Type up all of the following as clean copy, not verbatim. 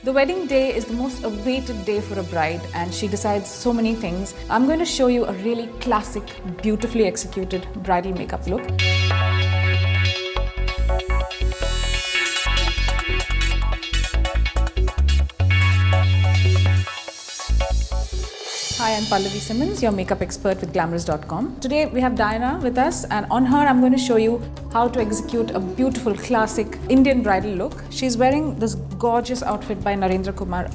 The wedding day is the most awaited day for a bride and she decides so many things. I'm going to show you a really classic, beautifully executed bridal makeup look. Hi, I'm Pallavi Simmons, your makeup expert with Glamrs.com. Today we have Diana with us, and on her I'm going to show you how to execute a beautiful classic Indian bridal look. She's wearing this gorgeous outfit by Narendra Kumar.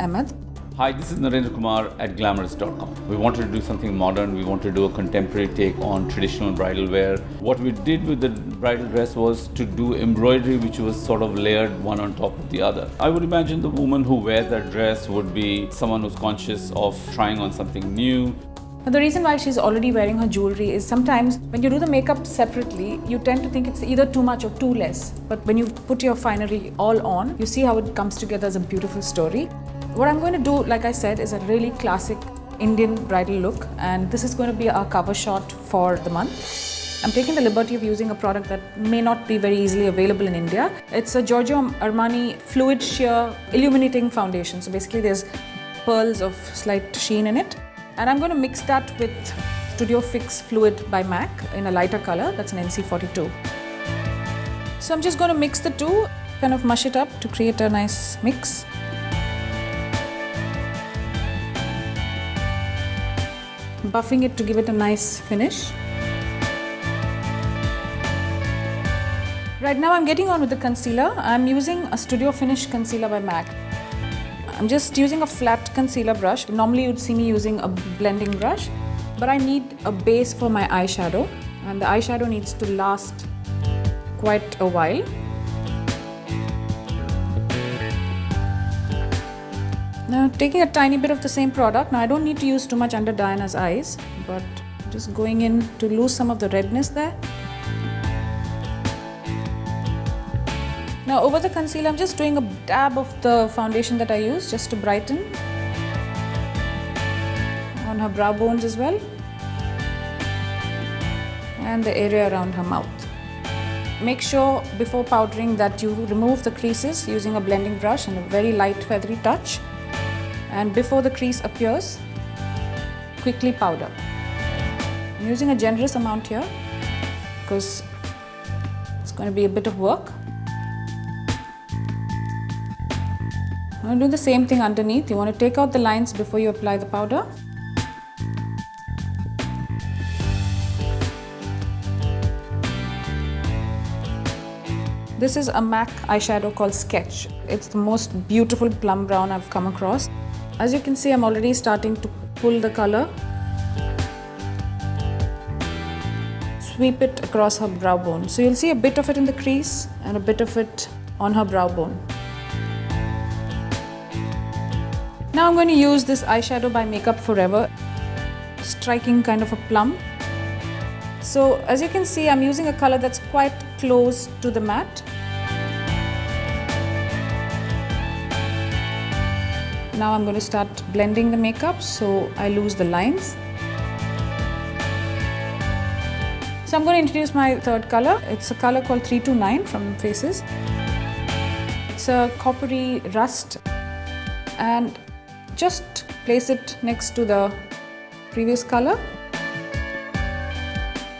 Hi, this is Narendra Kumar at Glamrs.com. We wanted to do something modern. We wanted to do a contemporary take on traditional bridal wear. What we did with the bridal dress was to do embroidery which was sort of layered one on top of the other. I would imagine the woman who wears that dress would be someone who's conscious of trying on something new. The reason why she's already wearing her jewelry is sometimes when you do the makeup separately, you tend to think it's either too much or too less. But when you put your finery all on, you see how it comes together as a beautiful story. What I'm going to do, like I said, is a really classic Indian bridal look, and this is going to be our cover shot for the month. I'm taking the liberty of using a product that may not be very easily available in India. It's a Giorgio Armani Fluid Sheer Illuminating Foundation. So basically there's pearls of slight sheen in it. And I'm going to mix that with Studio Fix Fluid by MAC in a lighter color. That's an NC42. So I'm just going to mix the two, kind of mush it up to create a nice mix. Buffing it to give it a nice finish. Right now I'm getting on with the concealer. I'm using a Studio Finish concealer by MAC. I'm just using a flat concealer brush. Normally you'd see me using a blending brush, but I need a base for my eyeshadow, and the eyeshadow needs to last quite a while. Now taking a tiny bit of the same product. Now I don't need to use too much under Diana's eyes, but just going in to lose some of the redness there. Now over the concealer, I'm just doing a dab of the foundation that I use just to brighten on her brow bones as well, and the area around her mouth. Make sure before powdering that you remove the creases using a blending brush and a very light feathery touch. And before the crease appears, quickly powder. I'm using a generous amount here because it's going to be a bit of work. I'm going to do the same thing underneath. You want to take out the lines before you apply the powder. This is a MAC eyeshadow called Sketch. It's the most beautiful plum brown I've come across. As you can see, I'm already starting to pull the color. Sweep it across her brow bone. So you'll see a bit of it in the crease and a bit of it on her brow bone. Now I'm going to use this eyeshadow by Makeup Forever, striking kind of a plum. So as you can see, I'm using a color that's quite close to the matte. Now I'm going to start blending the makeup so I lose the lines. So I'm going to introduce my third color. It's a color called 329 from Faces. It's a coppery rust, and just place it next to the previous color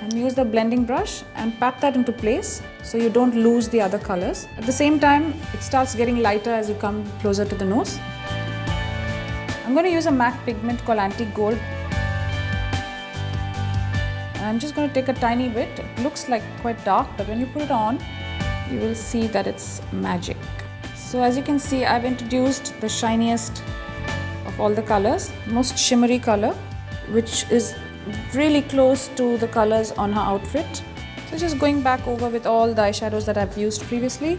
and use the blending brush and pat that into place so you don't lose the other colors. At the same time, it starts getting lighter as you come closer to the nose. I'm going to use a MAC pigment called Antique Gold. I'm just going to take a tiny bit. It looks like quite dark, but when you put it on, you will see that it's magic. So as you can see, I've introduced the shiniest of all the colors, most shimmery color, which is really close to the colors on her outfit. So just going back over with all the eyeshadows that I've used previously.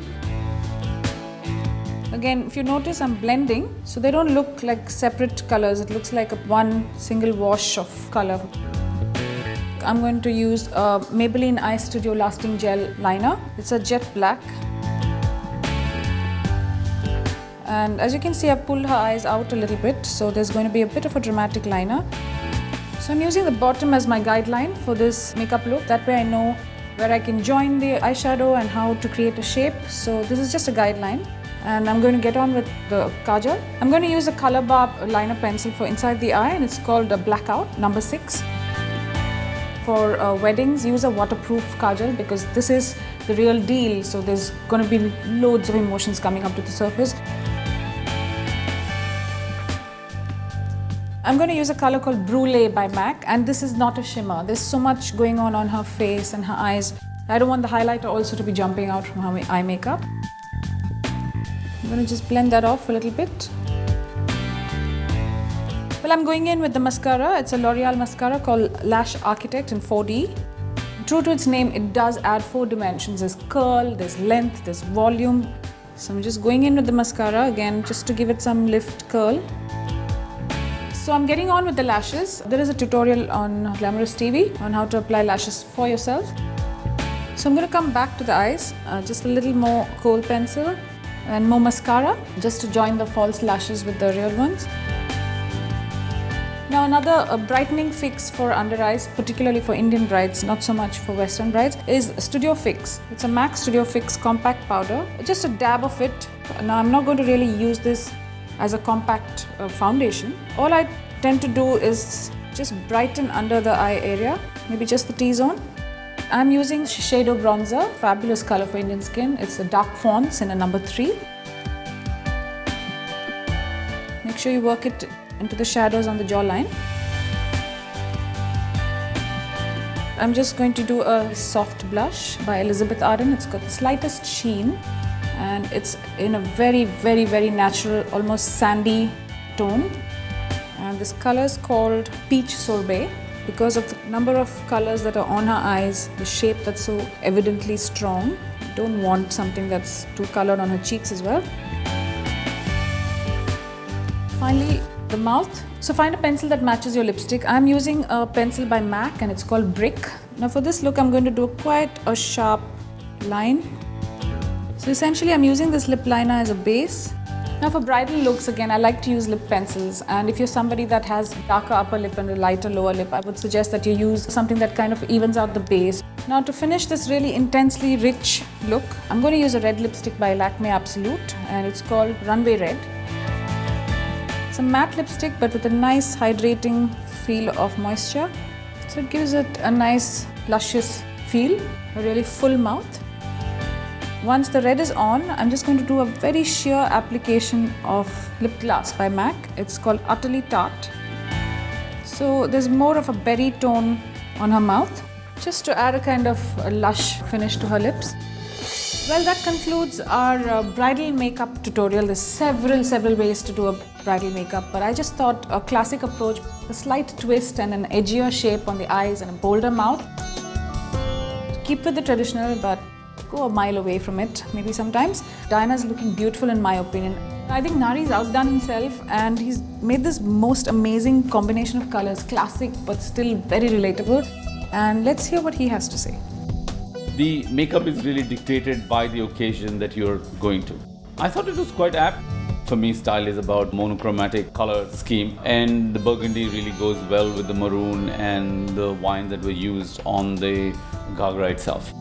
Again, if you notice, I'm blending, so they don't look like separate colors. It looks like one single wash of color. I'm going to use a Maybelline Eye Studio Lasting Gel Liner. It's a jet black. And as you can see, I've pulled her eyes out a little bit, so there's going to be a bit of a dramatic liner. So I'm using the bottom as my guideline for this makeup look. That way I know where I can join the eyeshadow and how to create a shape. So this is just a guideline. And I'm going to get on with the kajal. I'm going to use a color bar liner pencil for inside the eye, and it's called a Blackout, number 6. For weddings, use a waterproof kajal because this is the real deal. So there's going to be loads of emotions coming up to the surface. I'm going to use a color called Brulee by MAC, and this is not a shimmer. There's so much going on her face and her eyes. I don't want the highlighter also to be jumping out from her eye makeup. I'm going to just blend that off a little bit. Well, I'm going in with the mascara. It's a L'Oreal mascara called Lash Archtect in 4D. True to its name, it does add 4 dimensions. There's curl, there's length, there's volume. So I'm just going in with the mascara again just to give it some lift curl. So I'm getting on with the lashes. There is a tutorial on Glamrs TV on how to apply lashes for yourself. So I'm going to come back to the eyes, just a little more kohl pencil and more mascara just to join the false lashes with the real ones. Now another brightening fix for under eyes, particularly for Indian brides, not so much for Western brides, is Studio Fix. It's a MAC Studio Fix compact powder, just a dab of it. Now I'm not going to really use this as a compact foundation. All I tend to do is just brighten under the eye area, maybe just the T-zone. I'm using Shiseido bronzer, fabulous color for Indian skin. It's a dark fawns in a number 3. Make sure you work it into the shadows on the jawline. I'm just going to do a soft blush by Elizabeth Arden. It's got the slightest sheen and it's in a very, very, very natural, almost sandy tone. And this color is called Peach Sorbet because of the number of colors that are on her eyes, the shape that's so evidently strong. Don't want something that's too colored on her cheeks as well. Finally, the mouth. So find a pencil that matches your lipstick. I'm using a pencil by MAC and it's called Brick. Now for this look, I'm going to do quite a sharp line. So essentially, I'm using this lip liner as a base. Now for bridal looks, again, I like to use lip pencils. And if you're somebody that has darker upper lip and a lighter lower lip, I would suggest that you use something that kind of evens out the base. Now to finish this really intensely rich look, I'm going to use a red lipstick by Lakme Absolute and it's called Runway Red. It's a matte lipstick but with a nice hydrating feel of moisture. So it gives it a nice luscious feel, a really full mouth. Once the red is on, I'm just going to do a very sheer application of Lipglass by MAC. It's called Utterly Tart. So there's more of a berry tone on her mouth, just to add a kind of a lush finish to her lips. Well, that concludes our bridal makeup tutorial. There's several ways to do a bridal makeup, but I just thought a classic approach, a slight twist and an edgier shape on the eyes and a bolder mouth. Keep with the traditional, but go a mile away from it, maybe sometimes. Diana's looking beautiful in my opinion. I think Nari's outdone himself and he's made this most amazing combination of colors, classic but still very relatable. And let's hear what he has to say. The makeup is really dictated by the occasion that you're going to. I thought it was quite apt. For me, style is about monochromatic color scheme, and the burgundy really goes well with the maroon and the wine that were used on the Gagra itself.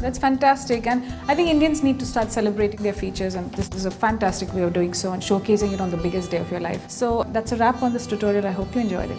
That's fantastic, and I think Indians need to start celebrating their features, and this is a fantastic way of doing so and showcasing it on the biggest day of your life. So that's a wrap on this tutorial. I hope you enjoyed it.